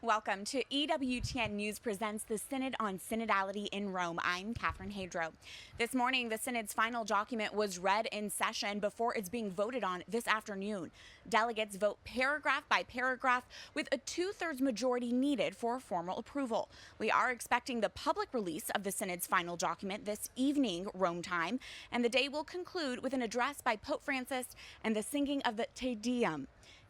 Welcome to Ewtn News presents the Synod on Synodality in Rome. I'm Catherine Hadro. This morning, the Synod's final document was read in session before it's being voted on this afternoon. Delegates vote paragraph by paragraph with a two-thirds majority needed for formal approval. We are expecting the public release of the Synod's final document this evening, Rome time, and the day will conclude with an address by Pope Francis and the singing of the Te Deum.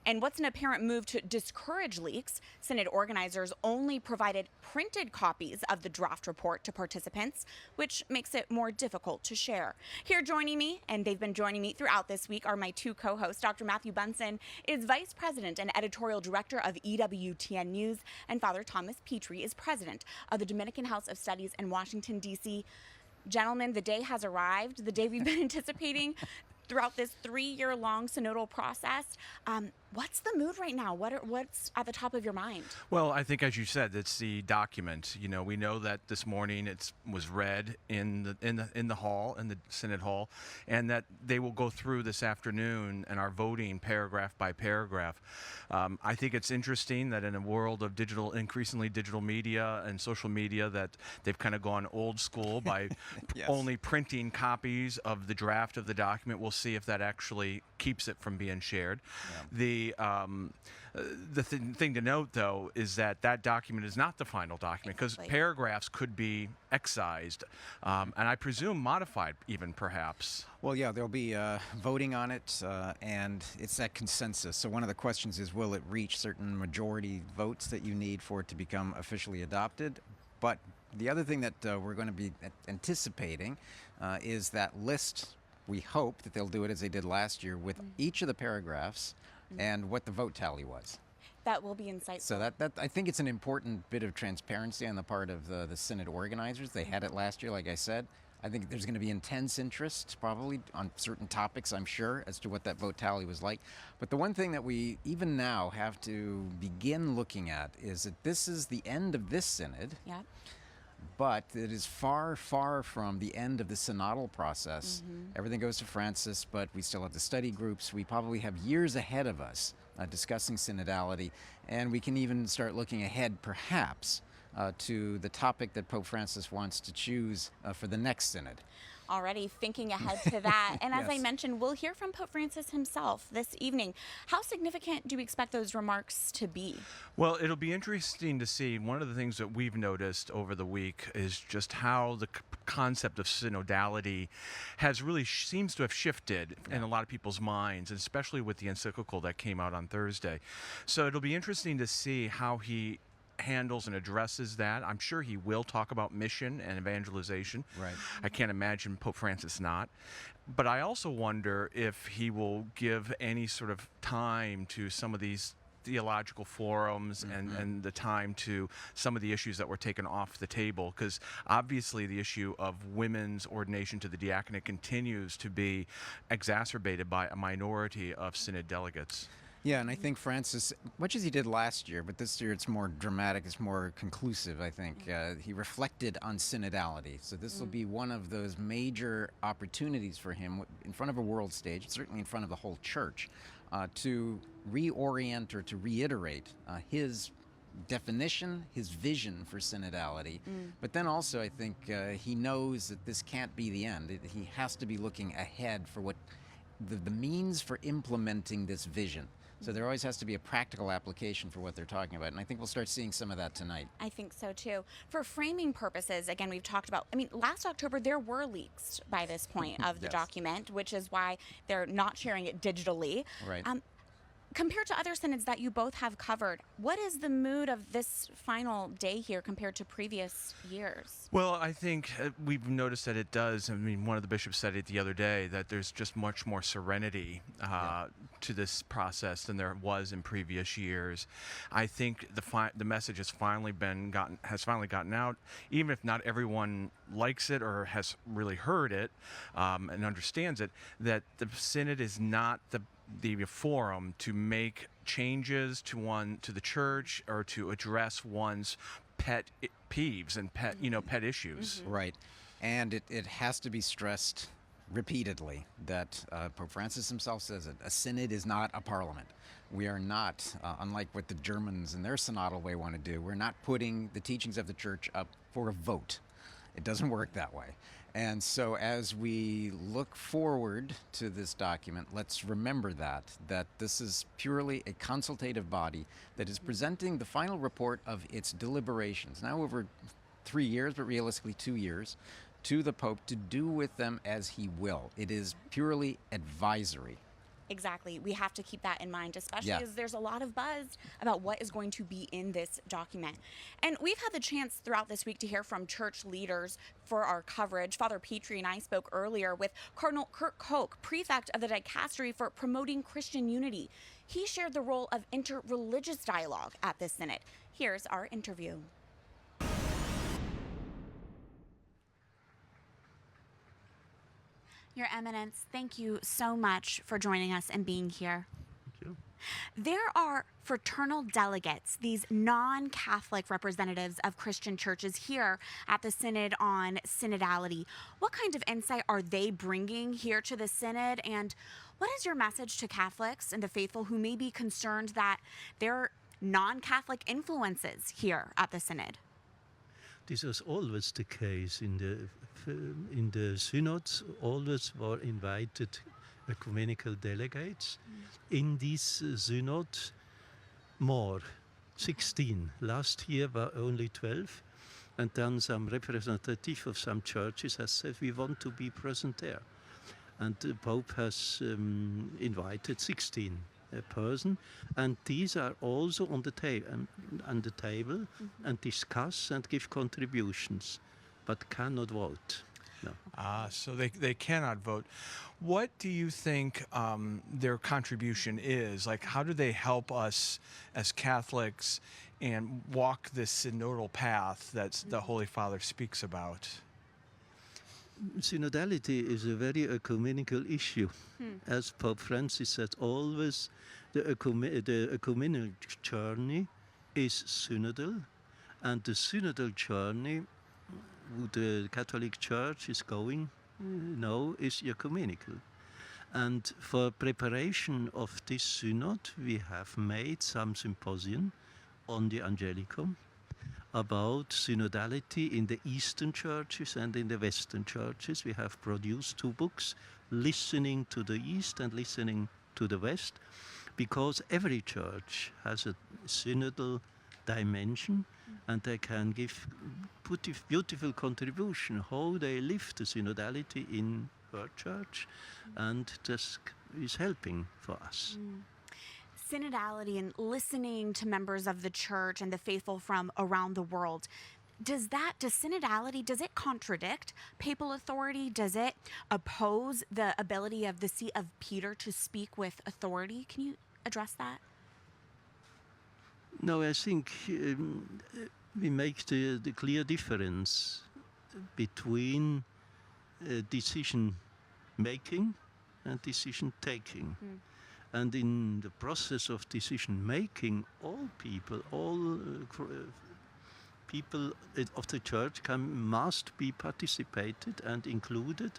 And what's an apparent move to discourage leaks? Synod organizers only provided printed copies of the draft report to participants, which makes it more difficult to share. Here joining me, and they've been joining me throughout this week, are my two co-hosts. Dr. Matthew Bunson is Vice President and Editorial Director of Ewtn News, and Father Thomas Petrie is President of the Dominican House of Studies in Washington, D.C. Gentlemen, the day has arrived, the day we've been anticipating throughout this 3-year-long synodal process. What's the mood right now? What's at the top of your mind? Well, I think, as you said, it's the document. You know, we know that this morning it was read in the hall, in the Synod hall, and that they will go through this afternoon and are voting paragraph by paragraph. I think it's interesting that in a world of increasingly digital media and social media, that they've kind of gone old school by Yes. only printing copies of the draft of the document. We'll see if that actually keeps it from being shared. Yeah. The thing to note, though, is that document is not the final document, because paragraphs could be excised and I presume modified even, perhaps. Well, yeah, there'll be voting on it, and it's that consensus. So one of the questions is, will it reach certain majority votes that you need for it to become officially adopted? But the other thing that we're going to be anticipating is that list. We hope that they'll do it as they did last year with each of the paragraphs and what the vote tally was. That will be insightful. So that I think it's an important bit of transparency on the part of the Synod organizers. They had it last year, like I said. I think there's going to be intense interest, probably, on certain topics, I'm sure, as to what that vote tally was like. But the one thing that we, even now, have to begin looking at is that this is the end of this Synod. Yeah. But it is far, far from the end of the synodal process. Everything goes to Francis, but we still have the study groups. We probably have years ahead of us discussing synodality, and we can even start looking ahead, perhaps, to the topic that Pope Francis wants to choose for the next synod. Already thinking ahead to that. And as I mentioned, we'll hear from Pope Francis himself this evening. How significant do we expect those remarks to be? Well, it'll be interesting to see. One of the things that we've noticed over the week is just how the concept of synodality has really seems to have shifted in a lot of people's minds, and especially with the encyclical that came out on Thursday. So it'll be interesting to see how he handles and addresses that. I'm sure he will talk about mission and evangelization. Right. I can't imagine Pope Francis not. But I also wonder if he will give any sort of time to some of these theological forums and the time to some of the issues that were taken off the table, because obviously the issue of women's ordination to the diaconate continues to be exacerbated by a minority of Synod delegates. Yeah, and I think Francis, much as he did last year, but this year it's more dramatic, it's more conclusive, I think. He reflected on synodality. So this will be one of those major opportunities for him in front of a world stage, certainly in front of the whole church, to reorient or to reiterate his definition, his vision for synodality. But then also I think he knows that this can't be the end. He has to be looking ahead for what the means for implementing this vision. So there always has to be a practical application for what they're talking about, and I think we'll start seeing some of that tonight. I think so too. For framing purposes, again, we've talked about, last October there were leaks by this point of the document, which is why they're not sharing it digitally. Right. Compared to other synods that you both have covered, what is the mood of this final day here compared to previous years? Well, I think we've noticed that it does. One of the bishops said it the other day, that there's just much more serenity to this process than there was in previous years. I think the message has finally gotten out, even if not everyone likes it or has really heard it and understands it, that the Synod is not the forum to make changes to the church or to address one's pet peeves and pet issues. Right. And it has to be stressed repeatedly that Pope Francis himself says it. A synod is not a parliament. We are not, unlike what the Germans in their synodal way want to do, we're not putting the teachings of the church up for a vote. It doesn't work that way. And so as we look forward to this document, let's remember that this is purely a consultative body that is presenting the final report of its deliberations, now over 3 years, but realistically 2 years, to the Pope to do with them as he will. It is purely advisory. Exactly. We have to keep that in mind, especially Yeah. as there's a lot of buzz about what is going to be in this document. And we've had the chance throughout this week to hear from church leaders for our coverage. Father Petrie and I spoke earlier with Cardinal Koch, prefect of the dicastery for promoting Christian unity. He shared the role of interreligious dialogue at this synod. Here's our interview. Your Eminence, thank you so much for joining us and being here. Thank you. There are fraternal delegates, these non-Catholic representatives of Christian churches here at the Synod on Synodality. What kind of insight are they bringing here to the Synod? And what is your message to Catholics and the faithful who may be concerned that there are non-Catholic influences here at the Synod? This was always the case in the synods. Always were invited ecumenical delegates. In this synod, more, 16. Last year were only 12, and then some representative of some churches has said we want to be present there, and the Pope has invited 16 person, and these are also on the table and discuss and give contributions, but cannot vote. No. So they cannot vote. What do you think their contribution is? Like, how do they help us as Catholics and walk this synodal path that the Holy Father speaks about? Synodality is a very ecumenical issue. As Pope Francis said, always the ecumenical journey is synodal, and the synodal journey the Catholic Church is going now is ecumenical. And for preparation of this synod, we have made some symposium on the Angelicum about synodality in the Eastern churches and in the Western churches. We have produced 2 books, Listening to the East and Listening to the West, because every church has a synodal dimension, and they can give beautiful contribution how they live the synodality in her church, and this is helping for us. Synodality and listening to members of the church and the faithful from around the world. Does synodality, does it contradict papal authority? Does it oppose the ability of the See of Peter to speak with authority? Can you address that? No, I think we make the clear difference between decision making and decision taking. And in the process of decision making, all people of the church must be participated and included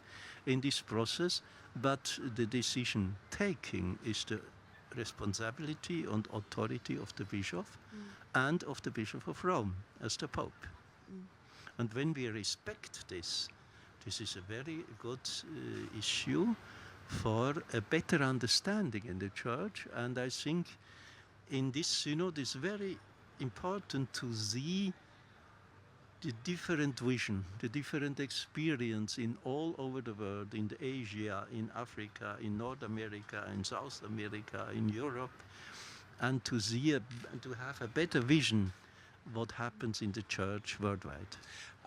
in this process, but the decision taking is the responsibility and authority of the bishop and of the Bishop of Rome as the Pope. And when we respect this is a very good issue for a better understanding in the church. And I think in this synod it's very important to see the different vision, the different experience in all over the world, in Asia, in Africa, in North America, in South America, in Europe, and to see to have a better vision what happens in the church worldwide.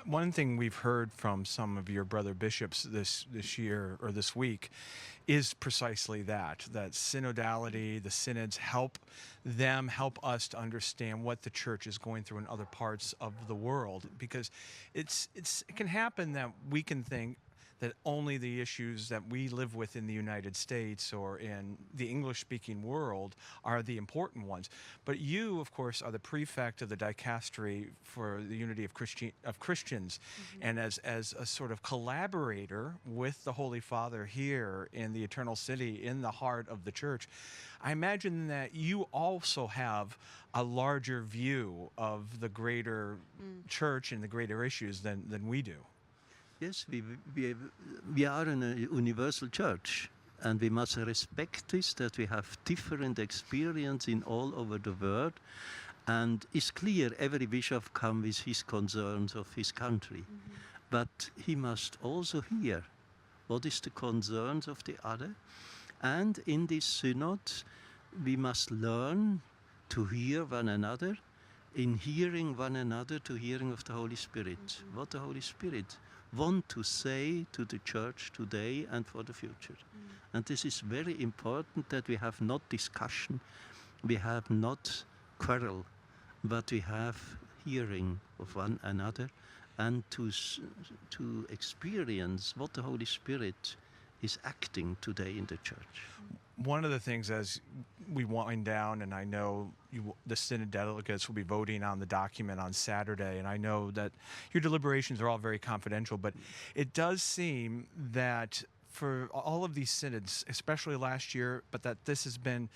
One thing we've heard from some of your brother bishops this year or this week is precisely that synodality, the synods help us to understand what the church is going through in other parts of the world, because it can happen that we can think that only the issues that we live with in the United States or in the English-speaking world are the important ones. But you, of course, are the prefect of the dicastery for the unity of Christians, and as a sort of collaborator with the Holy Father here in the Eternal City, in the heart of the Church, I imagine that you also have a larger view of the greater Church and the greater issues than we do. Yes, we are in a universal church, and we must respect this, that we have different experience in all over the world, and it's clear every bishop comes with his concerns of his country, but he must also hear what is the concerns of the other, and in this synod we must learn to hear one another, in hearing one another to hearing of the Holy Spirit, what the Holy Spirit want to say to the church today and for the future. And this is very important, that we have not discussion, we have not quarrel, but we have hearing of one another, and to experience what the Holy Spirit is acting today in the church. One of the things, as we wind down, and I know the Synod delegates will be voting on the document on Saturday, and I know that your deliberations are all very confidential, but it does seem that for all of these synods, especially last year, but that this has been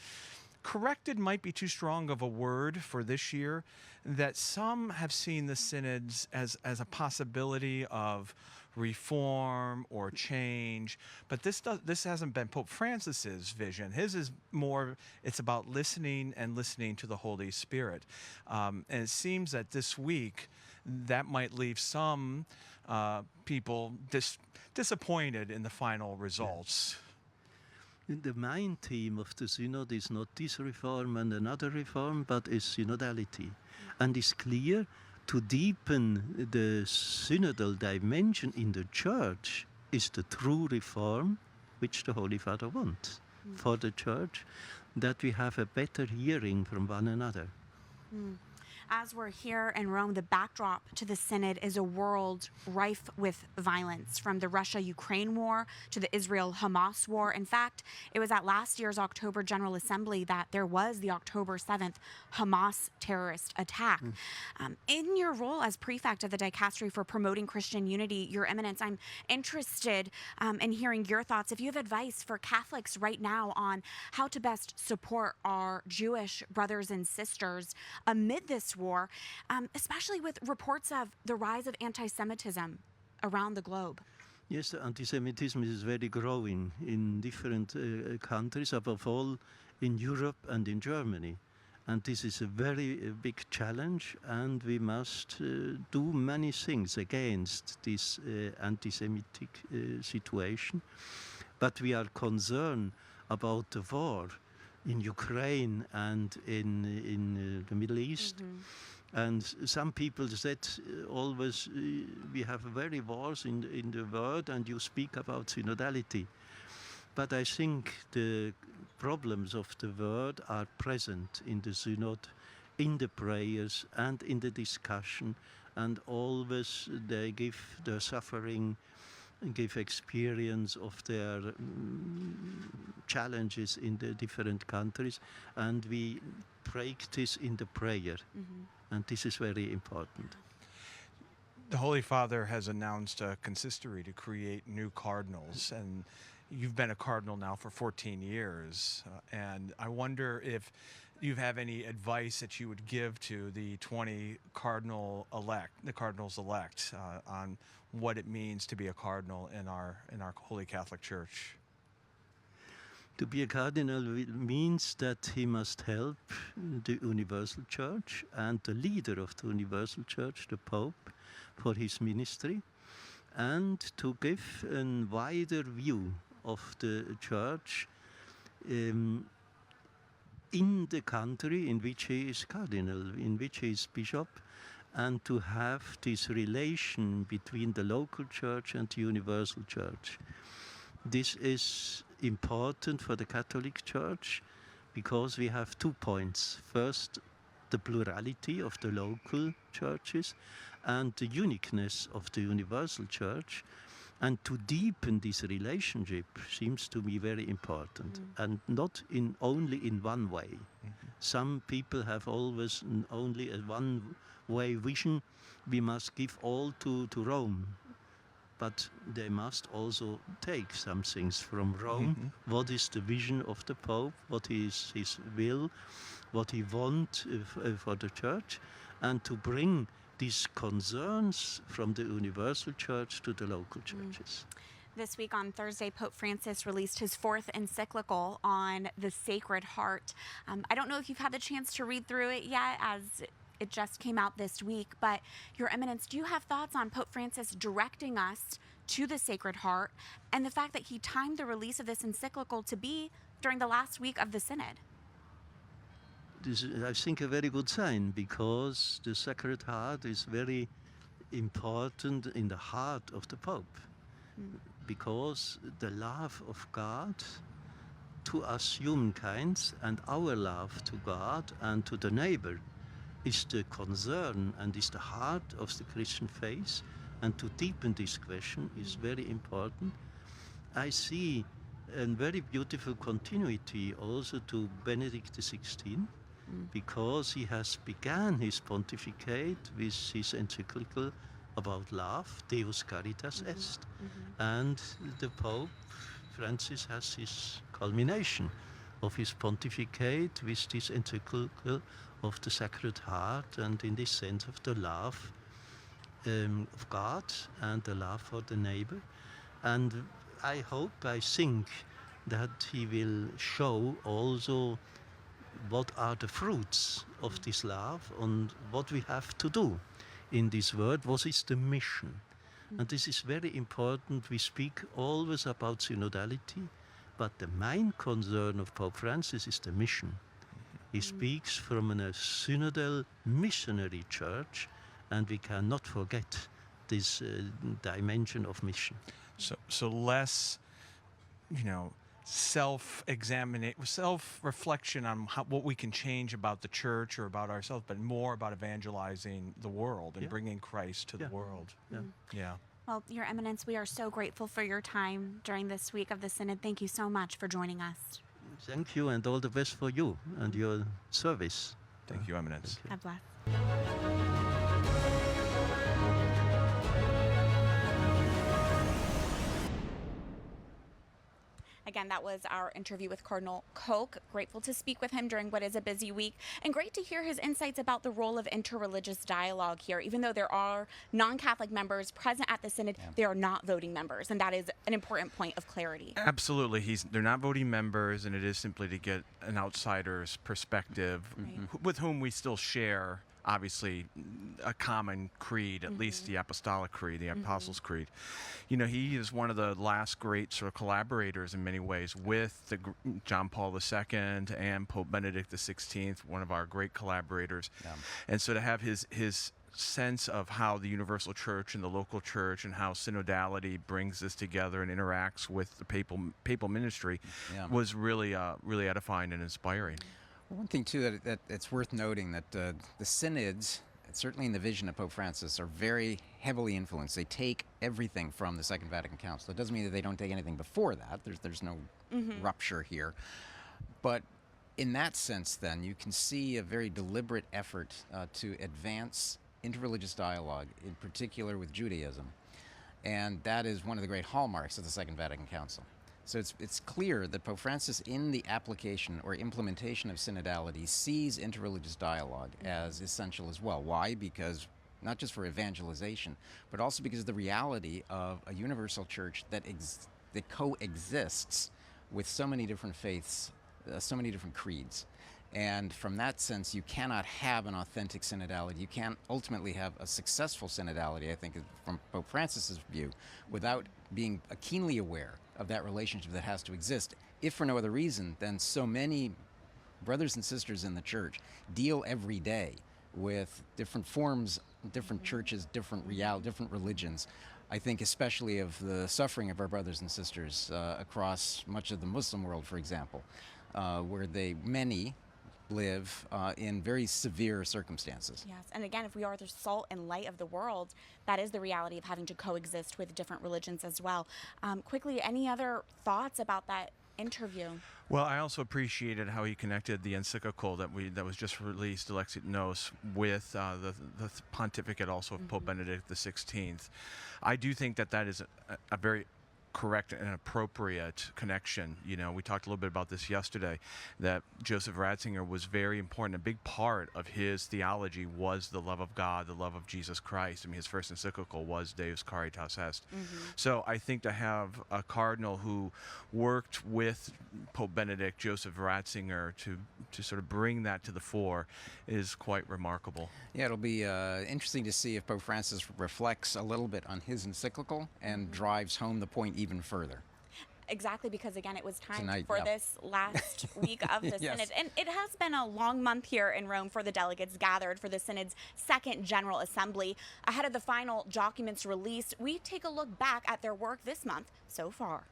corrected, might be too strong of a word for this year, that some have seen the synods as a possibility of reform or change, but this hasn't been Pope Francis's vision. His is more, it's about listening and listening to the Holy Spirit. And it seems that this week that might leave some people disappointed in the final results. The main theme of the Synod is not this reform and another reform, but is synodality. And it's clear, to deepen the synodal dimension in the Church is the true reform which the Holy Father wants for the Church, that we have a better hearing from one another. As we're here in Rome, the backdrop to the Synod is a world rife with violence, from the Russia-Ukraine war to the Israel-Hamas war. In fact, it was at last year's October General Assembly that there was the October 7th Hamas terrorist attack. In your role as prefect of the dicastery for promoting Christian unity, Your Eminence, I'm interested in hearing your thoughts. If you have advice for Catholics right now on how to best support our Jewish brothers and sisters amid this war, especially with reports of the rise of anti-Semitism around the globe. Yes, anti-Semitism is very growing in different countries, above all in Europe and in Germany. And this is a very big challenge, and we must do many things against this anti-Semitic situation. But we are concerned about the war in Ukraine and in the Middle East. And some people said always, we have very wars in the world, and you speak about synodality. But I think the problems of the world are present in the synod, in the prayers and in the discussion, and always they give their suffering, give experience of their challenges in the different countries, and we practice in the prayer, and this is very important. The Holy Father has announced a consistory to create new cardinals, and you've been a cardinal now for 14 years, and I wonder if you have any advice that you would give to the 20 cardinals elect, on what it means to be a cardinal in our Holy Catholic Church. To be a cardinal means that he must help the Universal Church and the leader of the Universal Church, the Pope, for his ministry, and to give a wider view of the Church in the country in which he is cardinal, in which he is bishop, and to have this relation between the local church and the universal church. This is important for the Catholic Church because we have 2 points. First, the plurality of the local churches and the uniqueness of the universal church. And to deepen this relationship seems to me very important, and not only in one way. Some people have always only a one-way vision. We must give all to Rome, but they must also take some things from Rome. What is the vision of the Pope? What is his will? What he wants for the Church? And to bring these concerns from the universal church to the local churches. This week on Thursday, Pope Francis released his 4th encyclical on the Sacred Heart. I don't know if you've had the chance to read through it yet, as it just came out this week, but Your Eminence, do you have thoughts on Pope Francis directing us to the Sacred Heart and the fact that he timed the release of this encyclical to be during the last week of the Synod? This is, I think, a very good sign, because the Sacred Heart is very important in the heart of the Pope, because the love of God to us humankind and our love to God and to the neighbor is the concern and is the heart of the Christian faith, and to deepen this question is very important. I see a very beautiful continuity also to Benedict XVI, because he has begun his pontificate with his encyclical about love, Deus Caritas Est, and the Pope Francis has his culmination of his pontificate with this encyclical of the Sacred Heart, and in this sense of the love of God and the love for the neighbor. And I think that he will show also what are the fruits of this love and what we have to do in this world. What is the mission? And this is very important. We speak always about synodality, but the main concern of Pope Francis is the mission. He speaks from a synodal missionary church, and we cannot forget this dimension of mission. So less, self-reflection on what we can change about the church or about ourselves, but more about evangelizing the world and bringing Christ to the world. Yeah. Well, Your Eminence, we are so grateful for your time during this week of the Synod. Thank you so much for joining us. Thank you, and all the best for you and your service. Thank you, Eminence. God bless. Again, that was our interview with Cardinal Koch. Grateful to speak with him during what is a busy week, and great to hear his insights about the role of interreligious dialogue here. Even though there are non-Catholic members present at the Synod, they are not voting members, and that is an important point of clarity. Absolutely. They're not voting members, and it is simply to get an outsider's perspective, with whom we still share, obviously, a common creed, at least the Apostolic Creed, the Apostles' Creed. He is one of the last great sort of collaborators in many ways with John Paul II and Pope Benedict XVI, one of our great collaborators. And so to have his sense of how the universal church and the local church and how synodality brings this together and interacts with the papal ministry was really edifying and inspiring. One thing, too, that it's worth noting that the synods, certainly in the vision of Pope Francis, are very heavily influenced. They take everything from the Second Vatican Council. It doesn't mean that they don't take anything before that. There's no rupture here. But in that sense, then, you can see a very deliberate effort to advance interreligious dialogue, in particular with Judaism. And that is one of the great hallmarks of the Second Vatican Council. So it's clear that Pope Francis, in the application or implementation of synodality, sees interreligious dialogue as essential as well. Why? Because not just for evangelization, but also because of the reality of a universal church that coexists with so many different faiths, so many different creeds. And from that sense, you cannot have an authentic synodality. You can't ultimately have a successful synodality, I think, from Pope Francis's view, without being keenly aware of that relationship that has to exist, if for no other reason than so many brothers and sisters in the church deal every day with different forms, different churches, different religions. I think especially of the suffering of our brothers and sisters across much of the Muslim world, for example, where many live in very severe circumstances. Yes, and again, if we are the salt and light of the world, that is the reality of having to coexist with different religions as well. Quickly, any other thoughts about that interview? Well, I also appreciated how he connected the encyclical that was just released, Ewtn, with the pontificate also of Pope Benedict XVI. I do think that is a very correct and appropriate connection. You know, we talked a little bit about this yesterday, that Joseph Ratzinger was very important. A big part of his theology was the love of God, the love of Jesus Christ. I mean, his first encyclical was Deus Caritas Est. So I think to have a cardinal who worked with Pope Benedict, Joseph Ratzinger, to sort of bring that to the fore is quite remarkable. Yeah, it'll be interesting to see if Pope Francis reflects a little bit on his encyclical and drives home the point even further. Exactly, because again, it was time Tonight, for yeah. this last week of the Yes. Synod. And it has been a long month here in Rome for the delegates gathered for the Synod's second General Assembly. Ahead of the final documents released, we take a look back at their work this month so far.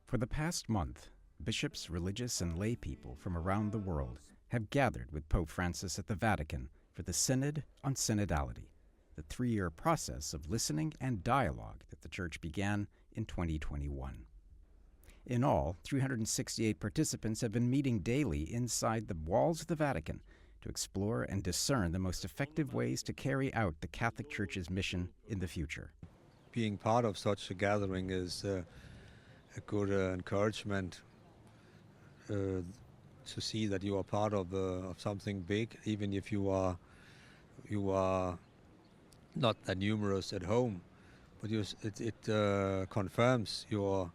For the past month, bishops, religious, and lay people from around the world have gathered with Pope Francis at the Vatican for the Synod on Synodality, the 3-year process of listening and dialogue that the Church began in 2021. In all, 368 participants have been meeting daily inside the walls of the Vatican to explore and discern the most effective ways to carry out the Catholic Church's mission in the future. Being part of such a gathering is a good encouragement to see that you are part of something big, even if you are not that numerous at home, but it confirms your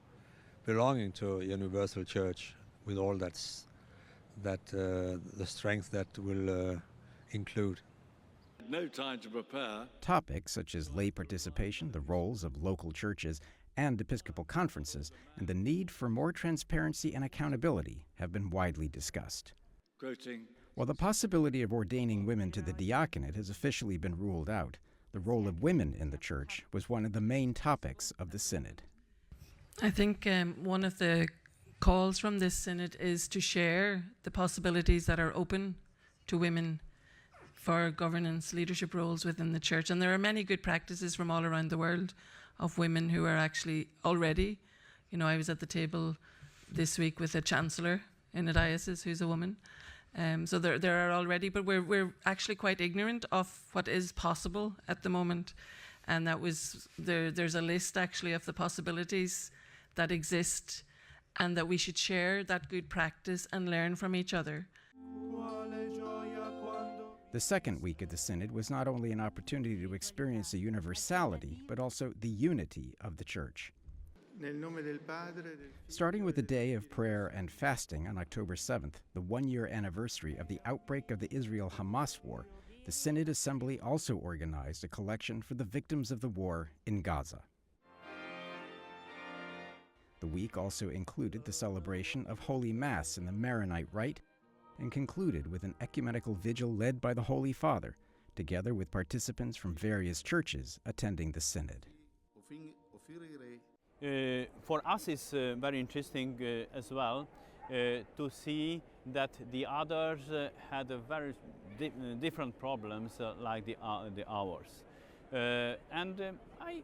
belonging to a universal church with all the strength that will include. No time to prepare. Topics such as lay participation, the roles of local churches, and episcopal conferences, and the need for more transparency and accountability have been widely discussed. Quoting, While the possibility of ordaining women to the diaconate has officially been ruled out, the role of women in the Church was one of the main topics of the Synod. I think one of the calls from this Synod is to share the possibilities that are open to women for governance, leadership roles within the Church. And there are many good practices from all around the world of women who are actually already, you know, I was at the table this week with a chancellor in a diocese who's a woman. So there are already, but we're actually quite ignorant of what is possible at the moment. And that was, there's a list actually of the possibilities that exist, and that we should share that good practice and learn from each other. The second week of the Synod was not only an opportunity to experience the universality, but also the unity of the Church. Starting with the day of prayer and fasting on October 7th, the 1-year anniversary of the outbreak of the Israel-Hamas war, the Synod Assembly also organized a collection for the victims of the war in Gaza. The week also included the celebration of Holy Mass in the Maronite Rite and concluded with an ecumenical vigil led by the Holy Father, together with participants from various churches attending the Synod. For us it's very interesting as well to see that the others had a very different problems like the ours. And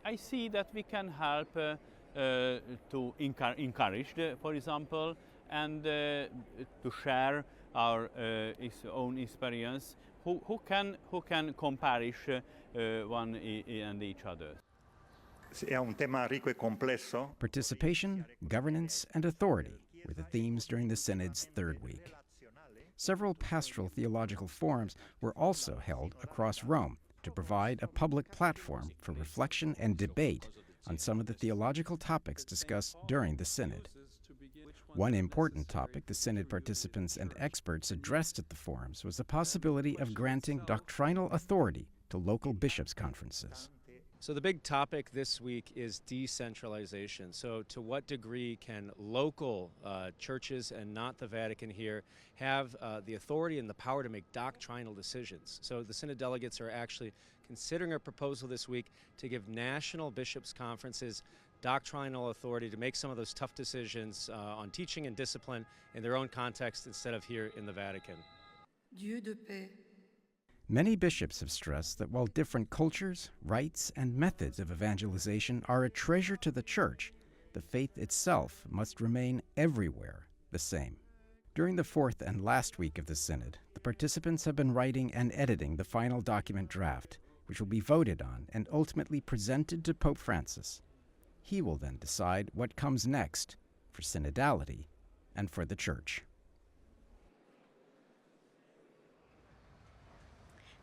I see that we can help to encourage, for example, and to share our own experience. Who can compare one and each other. È un tema ricco e complesso. Participation, governance, and authority were the themes during the Synod's third week. Several pastoral theological forums were also held across Rome to provide a public platform for reflection and debate on some of the theological topics discussed during the Synod. One important topic the Synod participants and experts addressed at the forums was the possibility of granting doctrinal authority to local bishops' conferences. So the big topic this week is decentralization. So to what degree can local churches and not the Vatican here have the authority and the power to make doctrinal decisions? So the Synod delegates are actually considering a proposal this week to give national bishops' conferences doctrinal authority to make some of those tough decisions on teaching and discipline in their own context instead of here in the Vatican. Dieu de paix. Many bishops have stressed that while different cultures, rites, and methods of evangelization are a treasure to the Church, the faith itself must remain everywhere the same. During the fourth and last week of the Synod, the participants have been writing and editing the final document draft, which will be voted on and ultimately presented to Pope Francis. He will then decide what comes next for synodality and for the Church.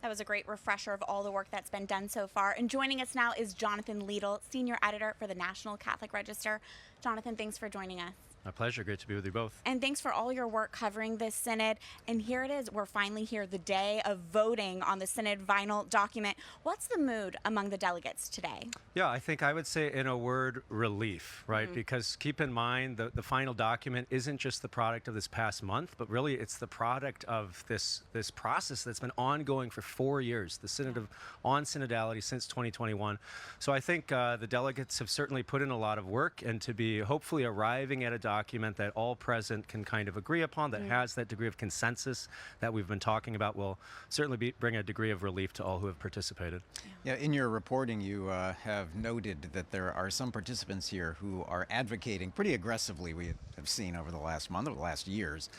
That was a great refresher of all the work that's been done so far. And joining us now is Jonathan Liedl, Senior Editor for the National Catholic Register. Jonathan, thanks for joining us. My pleasure. Great to be with you both. And thanks for all your work covering this Synod. And here it is. We're finally here the day of voting on the Synod final document. What's the mood among the delegates today? Yeah, I think I would say in a word, relief, right? Because keep in mind the final document isn't just the product of this past month, but really it's the product of this process that's been ongoing for 4 years, the Synod on Synodality since 2021. So I think the delegates have certainly put in a lot of work, and to be hopefully arriving at a document that all present can kind of agree upon, that has that degree of consensus that we've been talking about, will certainly bring a degree of relief to all who have participated. Yeah, in your reporting, you have noted that there are some participants here who are advocating pretty aggressively, we have seen over the last month, or the last years,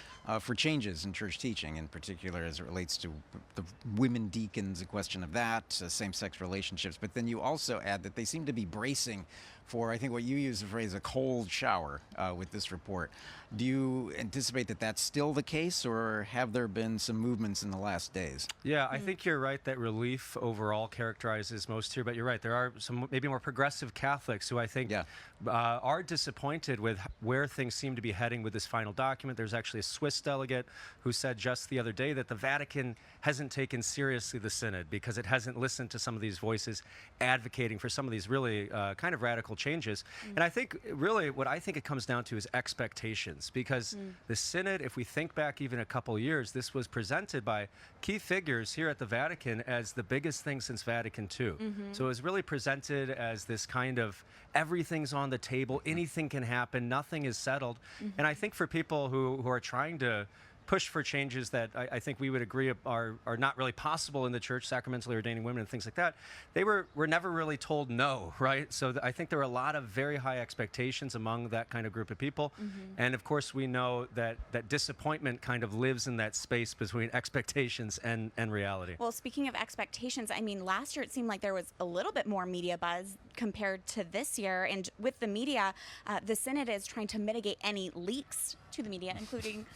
for changes in church teaching, in particular as it relates to the women deacons, a question of that, same-sex relationships. But then you also add that they seem to be bracing for, I think what you use the phrase, a cold shower with this report. Do you anticipate that that's still the case, or have there been some movements in the last days? Yeah, I think you're right that relief overall characterizes most here, but you're right. There are some maybe more progressive Catholics who I think are disappointed with where things seem to be heading with this final document. There's actually a Swiss delegate who said just the other day that the Vatican hasn't taken seriously the Synod because it hasn't listened to some of these voices advocating for some of these really kind of radical changes. And I think really what I think it comes down to is expectations, because the Synod, if we think back even a couple years, this was presented by key figures here at the Vatican as the biggest thing since Vatican II. So it was really presented as this kind of everything's on the table, anything can happen, nothing is settled. And I think for people who are trying to push for changes that I think we would agree are not really possible in the church, sacramentally ordaining women and things like that, they were never really told no, right? So I think there are a lot of very high expectations among that kind of group of people. And of course, we know that disappointment kind of lives in that space between expectations and reality. Well, speaking of expectations, I mean, last year it seemed like there was a little bit more media buzz compared to this year. And with the media, the Synod is trying to mitigate any leaks to the media, including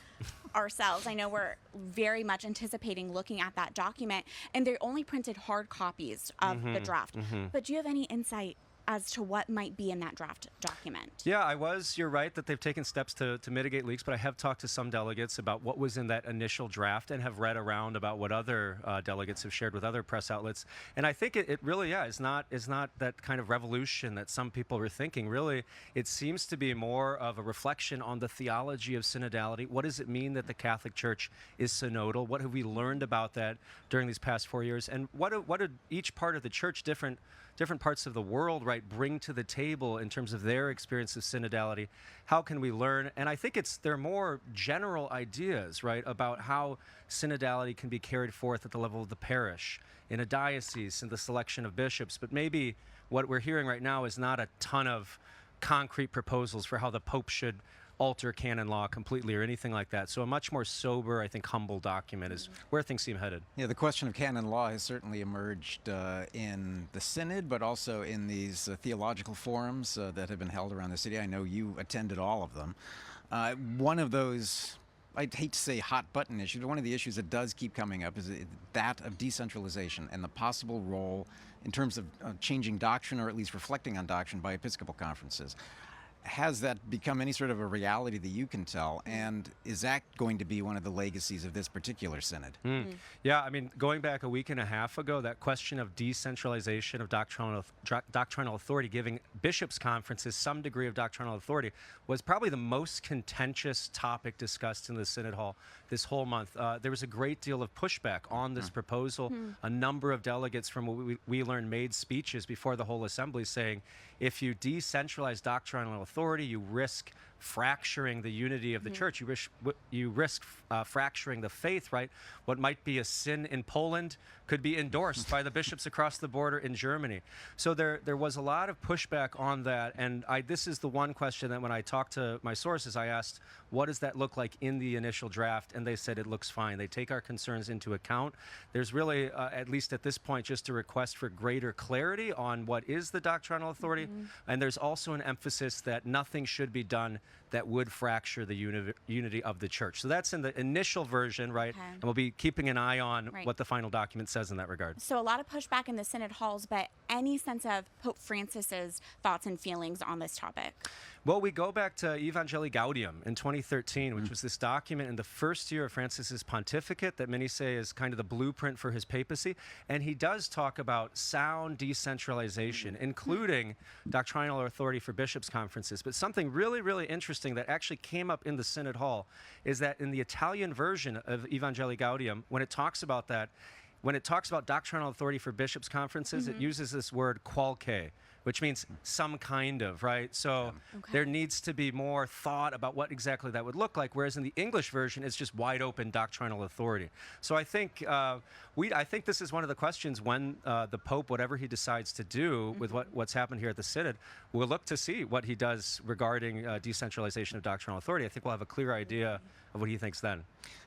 ourselves. I know we're very much anticipating looking at that document, and they only printed hard copies of the draft. But do you have any insight as to what might be in that draft document? Yeah, you're right that they've taken steps to mitigate leaks, but I have talked to some delegates about what was in that initial draft and have read around about what other delegates have shared with other press outlets. And I think it really, is not that kind of revolution that some people were thinking. Really, it seems to be more of a reflection on the theology of synodality. What does it mean that the Catholic Church is synodal? What have we learned about that during these past 4 years? And what did each part of the church, different parts of the world, right, bring to the table in terms of their experience of synodality? How can we learn? And I think they're more general ideas, right, about how synodality can be carried forth at the level of the parish, in a diocese, in the selection of bishops. But maybe what we're hearing right now is not a ton of concrete proposals for how the Pope should alter canon law completely or anything like that. So a much more sober, I think, humble document is where things seem headed. Yeah, the question of canon law has certainly emerged in the Synod, but also in these theological forums that have been held around the city. I know you attended all of them. One of those, I'd hate to say hot button issues, but one of the issues that does keep coming up is that of decentralization and the possible role in terms of changing doctrine, or at least reflecting on doctrine, by Episcopal conferences. Has that become any sort of a reality that you can tell? And is that going to be one of the legacies of this particular synod? Yeah, I mean, going back a week and a half ago, that question of decentralization of doctrinal authority, giving bishops' conferences some degree of doctrinal authority, was probably the most contentious topic discussed in the Synod Hall this whole month. There was a great deal of pushback on this proposal. A number of delegates from what we learned made speeches before the whole assembly saying, if you decentralize doctrinal authority, you risk fracturing the unity of the church. You risk fracturing the faith, right? What might be a sin in Poland could be endorsed by the bishops across the border in Germany. So there was a lot of pushback on that. And this is the one question that when I talked to my sources, I asked, what does that look like in the initial draft? And they said it looks fine. They take our concerns into account. There's really, at least at this point, just a request for greater clarity on what is the doctrinal authority. And there's also an emphasis that nothing should be done that would fracture the unity of the church. So that's in the initial version, right? Okay. And we'll be keeping an eye on Right. what the final document says in that regard. So a lot of pushback in the Synod halls, but any sense of Pope Francis's thoughts and feelings on this topic? Well, we go back to Evangelii Gaudium in 2013, which was this document in the first year of Francis's pontificate that many say is kind of the blueprint for his papacy. And he does talk about sound decentralization, including doctrinal authority for bishops' conferences. But something really, really interesting that actually came up in the Synod Hall is that in the Italian version of Evangelii Gaudium, when it talks about that, when it talks about doctrinal authority for bishops' conferences, it uses this word qualche, which means some kind of, right? So there needs to be more thought about what exactly that would look like, whereas in the English version, it's just wide open doctrinal authority. So I think I think this is one of the questions when the Pope, whatever he decides to do with what's happened here at the Synod, we'll look to see what he does regarding decentralization of doctrinal authority. I think we'll have a clear idea of what he thinks then.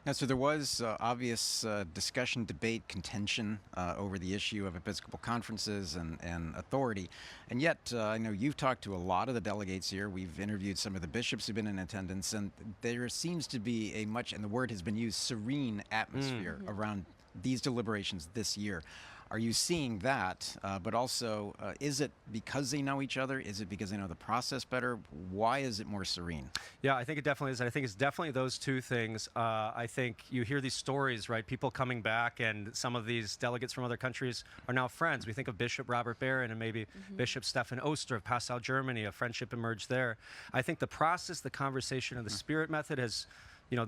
Now, so there was obvious discussion, debate, contention over the issue of Episcopal conferences and authority. And yet, I know you've talked to a lot of the delegates here. We've interviewed some of the bishops who've been in attendance, and there seems to be a much, and the word has been used, serene atmosphere around these deliberations this year. Are you seeing that? But also, is it because they know each other? Is it because they know the process better? Why is it more serene? Yeah, I think it definitely is. I think it's definitely those two things. I think you hear these stories, right? People coming back, and some of these delegates from other countries are now friends. We think of Bishop Robert Barron and maybe Bishop Stefan Oster of Passau, Germany. A friendship emerged there. I think the process, the conversation, and the spirit method has,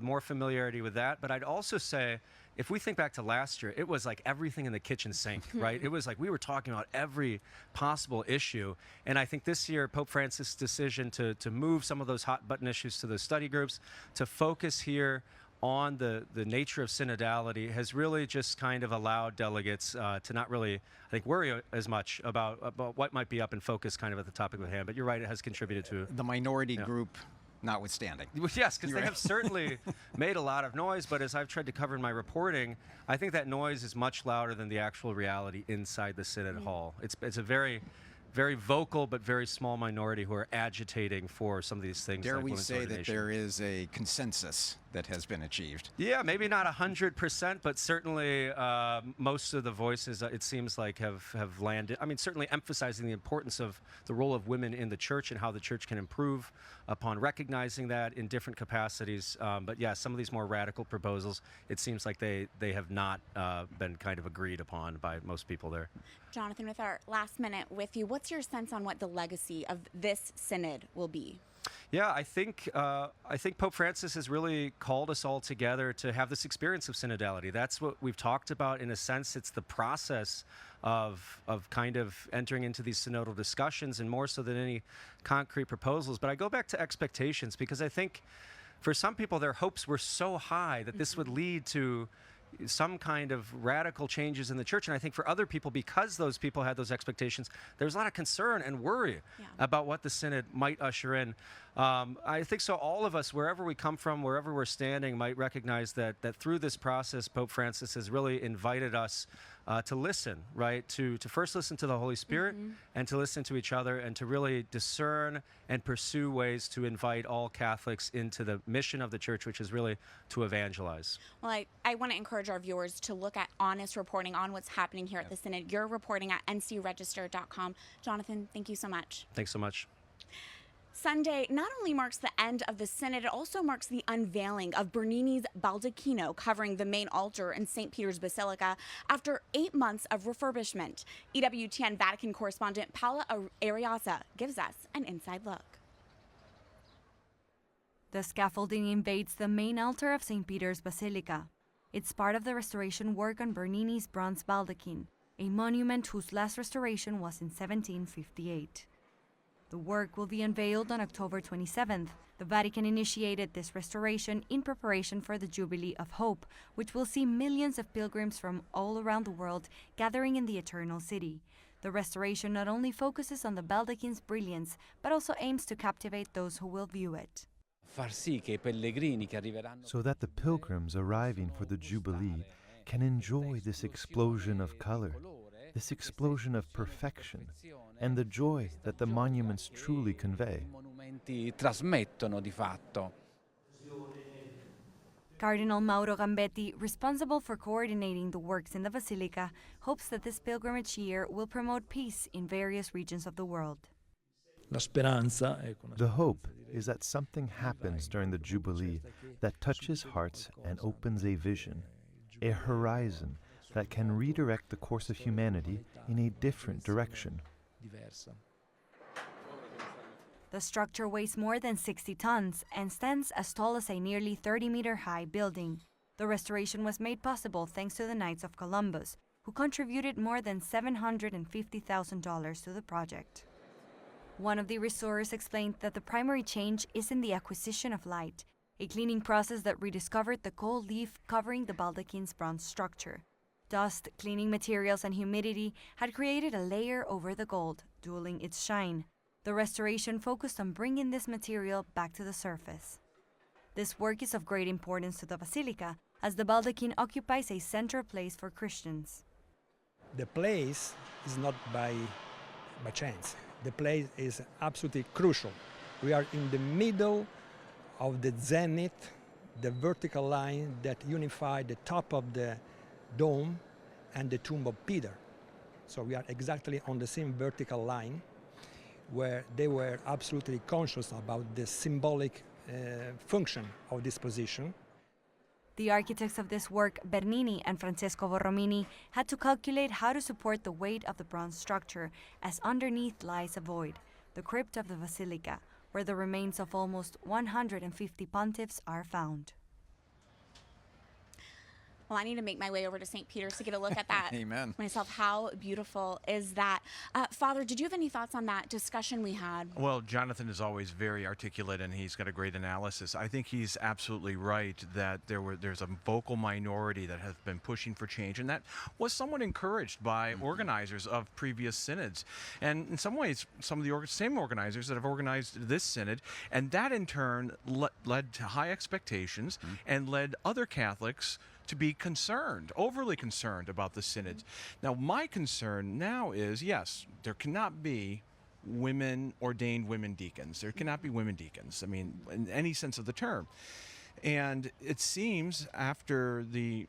more familiarity with that. But I'd also say, if we think back to last year, it was like everything in the kitchen sink, right? It was like we were talking about every possible issue. And I think this year, Pope Francis' decision to move some of those hot button issues to those study groups, to focus here on the nature of synodality, has really just kind of allowed delegates to not really, I think, worry as much about what might be up in focus kind of at the topic at hand. But you're right, it has contributed to The minority group notwithstanding. Yes, because they have certainly made a lot of noise, but as I've tried to cover in my reporting, I think that noise is much louder than the actual reality inside the Synod Hall. It's a very, very vocal but very small minority who are agitating for some of these things. Dare like we women's say that ordination. there is a consensus that has been achieved? Yeah, maybe not 100%, but certainly most of the voices, it seems like, have landed. I mean, certainly emphasizing the importance of the role of women in the church and how the church can improve upon recognizing that in different capacities. But yeah, some of these more radical proposals, it seems like they have not been kind of agreed upon by most people there. Jonathan, with our last minute with you, what's your sense on what the legacy of this synod will be? Yeah, I think Pope Francis has really called us all together to have this experience of synodality. That's what we've talked about. In a sense, it's the process of kind of entering into these synodal discussions, and more so than any concrete proposals. But I go back to expectations, because I think for some people their hopes were so high that this would lead to some kind of radical changes in the church. And I think for other people, because those people had those expectations, there was a lot of concern and worry about what the synod might usher in. I think so all of us, wherever we come from, wherever we're standing, might recognize that through this process, Pope Francis has really invited us to listen, right? To first listen to the Holy Spirit and to listen to each other, and to really discern and pursue ways to invite all Catholics into the mission of the church, which is really to evangelize. Well, I want to encourage our viewers to look at honest reporting on what's happening here at the Synod. You're reporting at ncregister.com. Jonathan, thank you so much. Thanks so much. Sunday not only marks the end of the Synod, it also marks the unveiling of Bernini's baldacchino covering the main altar in St. Peter's Basilica after 8 months of refurbishment. Ewtn Vatican correspondent Paula Ariaza gives us an inside look. The scaffolding invades the main altar of St. Peter's Basilica. It's part of the restoration work on Bernini's bronze baldachin, a monument whose last restoration was in 1758. The work will be unveiled on October 27th. The Vatican initiated this restoration in preparation for the Jubilee of Hope, which will see millions of pilgrims from all around the world gathering in the Eternal City. The restoration not only focuses on the baldachin's brilliance, but also aims to captivate those who will view it. So that the pilgrims arriving for the Jubilee can enjoy this explosion of color, this explosion of perfection, and the joy that the monuments truly convey. Cardinal Mauro Gambetti, responsible for coordinating the works in the Basilica, hopes that this pilgrimage year will promote peace in various regions of the world. The hope is that something happens during the Jubilee that touches hearts and opens a vision, a horizon that can redirect the course of humanity in a different direction. The structure weighs more than 60 tons and stands as tall as a nearly 30-meter-high building. The restoration was made possible thanks to the Knights of Columbus, who contributed more than $750,000 to the project. One of the restorers explained that the primary change is in the acquisition of light, a cleaning process that rediscovered the gold leaf covering the baldachin's bronze structure. Dust, cleaning materials, and humidity had created a layer over the gold, dualling its shine. The restoration focused on bringing this material back to the surface. This work is of great importance to the Basilica, as the baldachin occupies a central place for Christians. The place is not by chance. The place is absolutely crucial. We are in the middle of the zenith, the vertical line that unified the top of the dome and the tomb of Peter. So we are exactly on the same vertical line where they were absolutely conscious about the symbolic function of this position. The architects of this work, Bernini and Francesco Borromini, had to calculate how to support the weight of the bronze structure, as underneath lies a void, the crypt of the Basilica, where the remains of almost 150 pontiffs are found. Well, I need to make my way over to St. Peter's to get a look at that Amen. myself. How beautiful is that? Father, did you have any thoughts on that discussion we had? Well, Jonathan is always very articulate, and he's got a great analysis. I think he's absolutely right that there's a vocal minority that have been pushing for change, and that was somewhat encouraged by organizers of previous synods. And in some ways, some of the same organizers that have organized this synod, and that in turn led to high expectations and led other Catholics to be concerned, overly concerned about the synods. Now, my concern now is, yes, there cannot be ordained women deacons. There cannot be women deacons, I mean, in any sense of the term. And it seems after the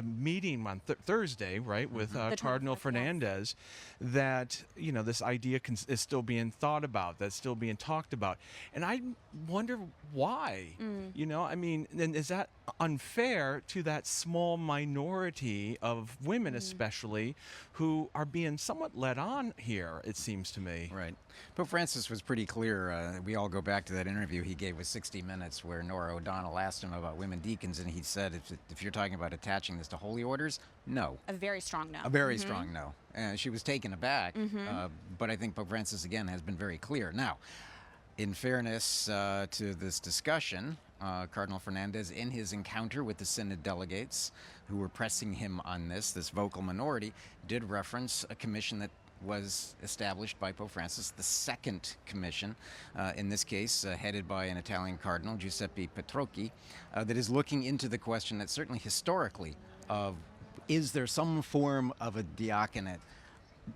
meeting on Thursday, right, with Cardinal Fernandez, that, this idea is still being thought about, that's still being talked about. And I wonder why, I mean, and is that unfair to that small minority of women, especially, who are being somewhat led on here, it seems to me. Right. Pope Francis was pretty clear. We all go back to that interview he gave with 60 Minutes where Nora O'Donnell asked him about women deacons, and he said, if you're talking about attaching this to holy orders, no. A very strong no. A very strong no. She was taken aback, but I think Pope Francis, again, has been very clear. Now, in fairness to this discussion, Cardinal Fernandez, in his encounter with the Synod delegates who were pressing him on this vocal minority, did reference a commission that was established by Pope Francis, the second commission, in this case headed by an Italian cardinal, Giuseppe Petrocchi, that is looking into the question that certainly historically of is there some form of a diaconate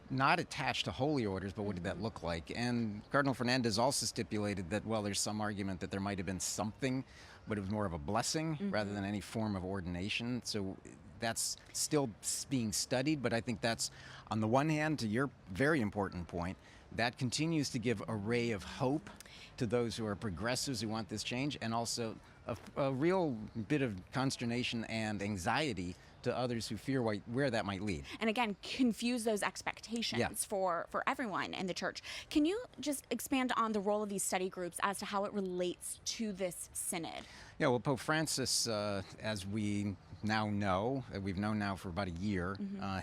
not attached to holy orders, but what did that look like? And Cardinal Fernandez also stipulated that, well, there's some argument that there might have been something, but it was more of a blessing rather than any form of ordination. So that's still being studied, but I think that's, on the one hand, to your very important point, that continues to give a ray of hope to those who are progressives who want this change, and also a real bit of consternation and anxiety to others who fear where that might lead. And again, confuse those expectations for everyone in the church. Can you just expand on the role of these study groups as to how it relates to this synod? Yeah, well, Pope Francis, as we now know, we've known now for about a year,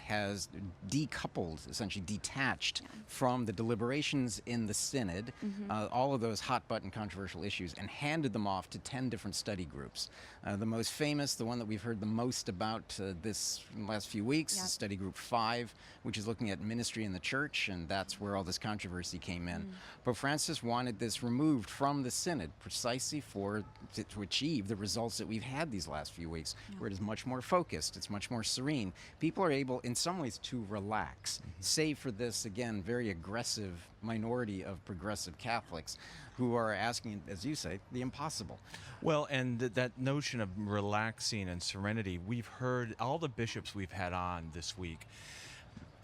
has decoupled, essentially detached from the deliberations in the Synod, all of those hot-button controversial issues, and handed them off to 10 different study groups. The most famous, the one that we've heard the most about this last few weeks, is Study Group 5, which is looking at ministry in the church, and that's where all this controversy came in. Pope Francis wanted this removed from the Synod precisely to achieve the results that we've had these last few weeks, where it is much more focused, it's much more serene. People are able, in some ways, to relax, save for this, again, very aggressive minority of progressive Catholics who are asking, as you say, the impossible. Well, and that notion of relaxing and serenity, we've heard all the bishops we've had on this week.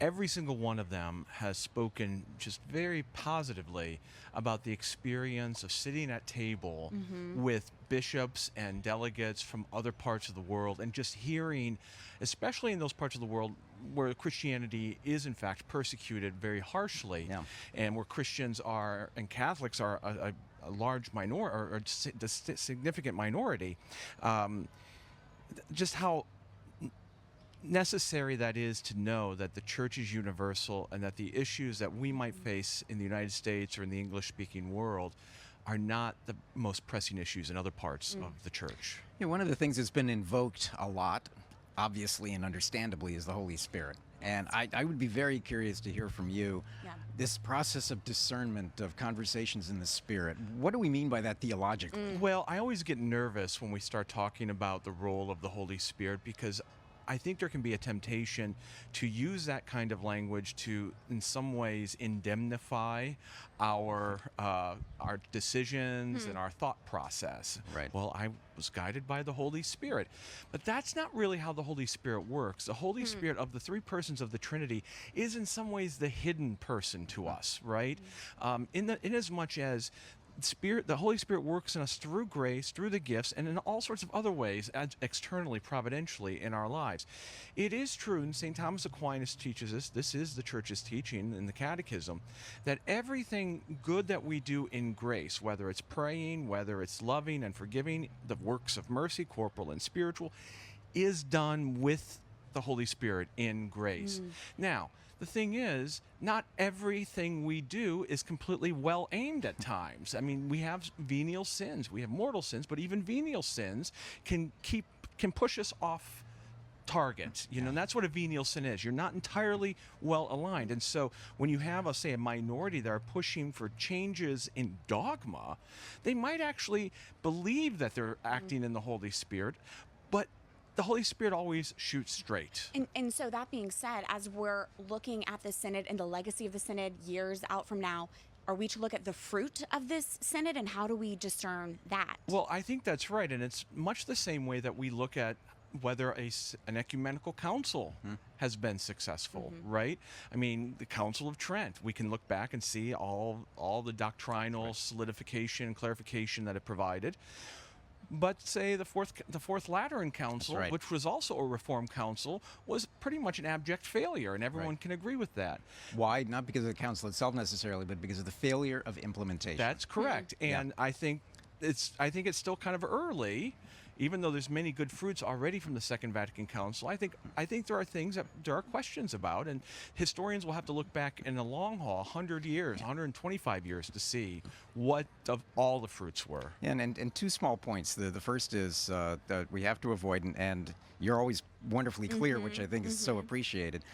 Every single one of them has spoken just very positively about the experience of sitting at table with bishops and delegates from other parts of the world, and just hearing, especially in those parts of the world where Christianity is in fact persecuted very harshly, and where Christians are and Catholics are a large minority, or a significant minority, just how necessary that is to know that the church is universal, and that the issues that we might face in the United States or in the English-speaking world are not the most pressing issues in other parts of the church. Yeah, one of the things that's been invoked a lot, obviously and understandably, is the Holy Spirit. And I would be very curious to hear from you, this process of discernment, of conversations in the Spirit. What do we mean by that theologically? Well, I always get nervous when we start talking about the role of the Holy Spirit, because I think there can be a temptation to use that kind of language to, in some ways, indemnify our decisions and our thought process. Right. Well, I was guided by the Holy Spirit. But that's not really how the Holy Spirit works. The Holy Spirit, of the three persons of the Trinity, is in some ways the hidden person to us, right? In as much as the Holy Spirit works in us through grace, through the gifts, and in all sorts of other ways, externally, providentially, in our lives. It is true, and St. Thomas Aquinas teaches us, this is the Church's teaching in the Catechism, that everything good that we do in grace, whether it's praying, whether it's loving and forgiving, the works of mercy, corporal and spiritual, is done with the Holy Spirit in grace. Now, the thing is, not everything we do is completely well aimed at times. I mean, we have venial sins, we have mortal sins, but even venial sins can push us off target. You know, and that's what a venial sin is. You're not entirely well aligned. And so when you have, say, a minority that are pushing for changes in dogma, they might actually believe that they're acting in the Holy Spirit, but the Holy Spirit always shoots straight. And so that being said, as we're looking at the Synod and the legacy of the Synod years out from now, are we to look at the fruit of this Synod, and how do we discern that? Well, I think that's right. And it's much the same way that we look at whether an ecumenical council has been successful, right? I mean, the Council of Trent, we can look back and see all the doctrinal solidification and clarification that it provided. But say the Fourth Lateran Council, which was also a Reformed council, was pretty much an abject failure, and everyone can agree with that. Why? Not because of the council itself necessarily, but because of the failure of implementation. That's correct. And I think it's still kind of early, even though there's many good fruits already from the Second Vatican Council. I think there are things that there are questions about, and historians will have to look back in the long haul, 100 years, 125 years, to see what of all the fruits were. And two small points. The first is that we have to avoid, and you're always wonderfully clear, which I think is so appreciated,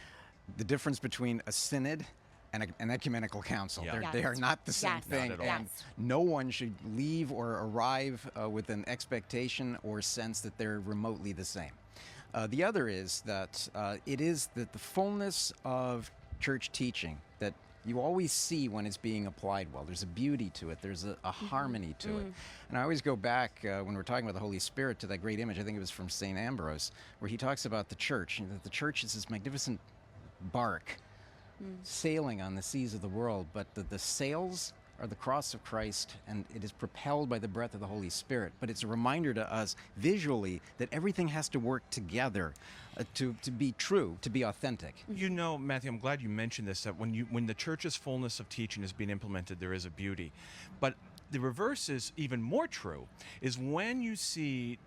the difference between a synod and an ecumenical council. They are not the same thing, and no one should leave or arrive with an expectation or sense that they're remotely the same. The other is that it is that the fullness of church teaching that you always see when it's being applied well. There's a beauty to it. There's a harmony to it. And I always go back, when we're talking about the Holy Spirit, to that great image, I think it was from St. Ambrose, where he talks about the church, and that the church is this magnificent bark sailing on the seas of the world, but the sails are the cross of Christ, and it is propelled by the breath of the Holy Spirit. But it's a reminder to us visually that everything has to work together to be true, to be authentic. You know, Matthew, I'm glad you mentioned this, that when the church's fullness of teaching is being implemented, there is a beauty. But the reverse is even more true, is when you see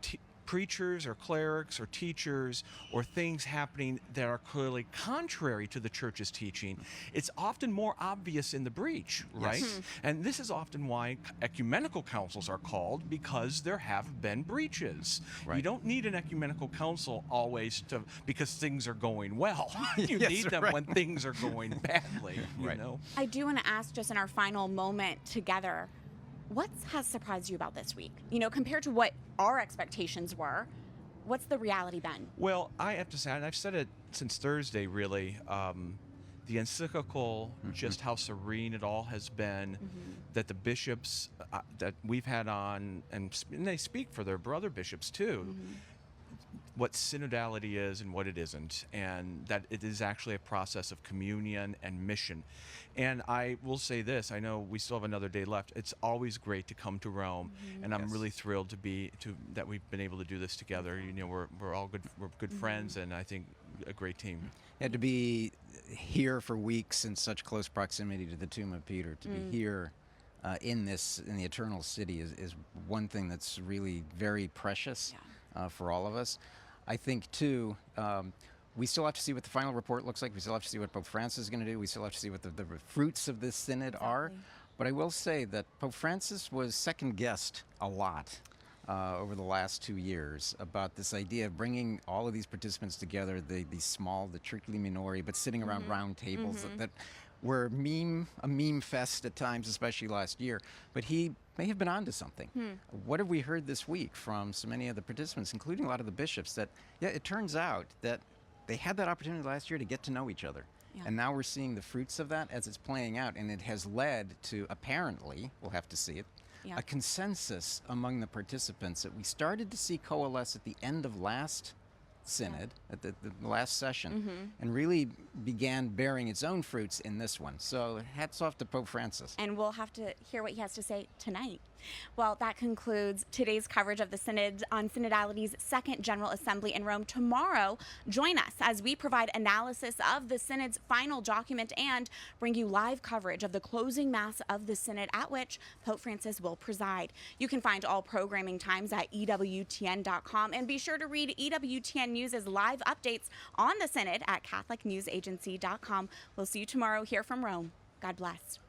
preachers or clerics or teachers or things happening that are clearly contrary to the church's teaching, it's often more obvious in the breach, right? Yes. And this is often why ecumenical councils are called, because there have been breaches. Right. You don't need an ecumenical council always because things are going well. You Yes, need them right. when things are going badly, you know? I do want to ask, just in our final moment together, what has surprised you about this week? You know, compared to what our expectations were, what's the reality been? Well, I have to say, and I've said it since Thursday, really, the encyclical, just how serene it all has been, that the bishops that we've had on, and they speak for their brother bishops too, what synodality is and what it isn't, and that it is actually a process of communion and mission. And I will say this, I know we still have another day left. It's always great to come to Rome, and I'm really thrilled that we've been able to do this together. You know, we're all good friends, and I think a great team. Yeah, to be here for weeks in such close proximity to the tomb of Peter, to be here in the eternal city is one thing that's really very precious for all of us. I think too, we still have to see what the final report looks like. We still have to see what Pope Francis is going to do. We still have to see what the fruits of this synod are. But I will say that Pope Francis was second-guessed a lot over the last 2 years about this idea of bringing all of these participants together, the small, the Circuli Minori, but sitting around round tables that were a meme fest at times, especially last year. But he may have been onto something. What have we heard this week from so many of the participants, including a lot of the bishops, that, it turns out that they had that opportunity last year to get to know each other. And now we're seeing the fruits of that as it's playing out, and it has led to, apparently, we'll have to see it, a consensus among the participants that we started to see coalesce at the end of last synod, at the last session, and really began bearing its own fruits in this one. So hats off to Pope Francis. And we'll have to hear what he has to say tonight. Well, that concludes today's coverage of the Synod on Synodality's Second General Assembly in Rome. Tomorrow, join us as we provide analysis of the Synod's final document and bring you live coverage of the closing Mass of the Synod, at which Pope Francis will preside. You can find all programming times at Ewtn.com, and be sure to read Ewtn News' live updates on the Synod at CatholicNewsAgency.com. We'll see you tomorrow here from Rome. God bless.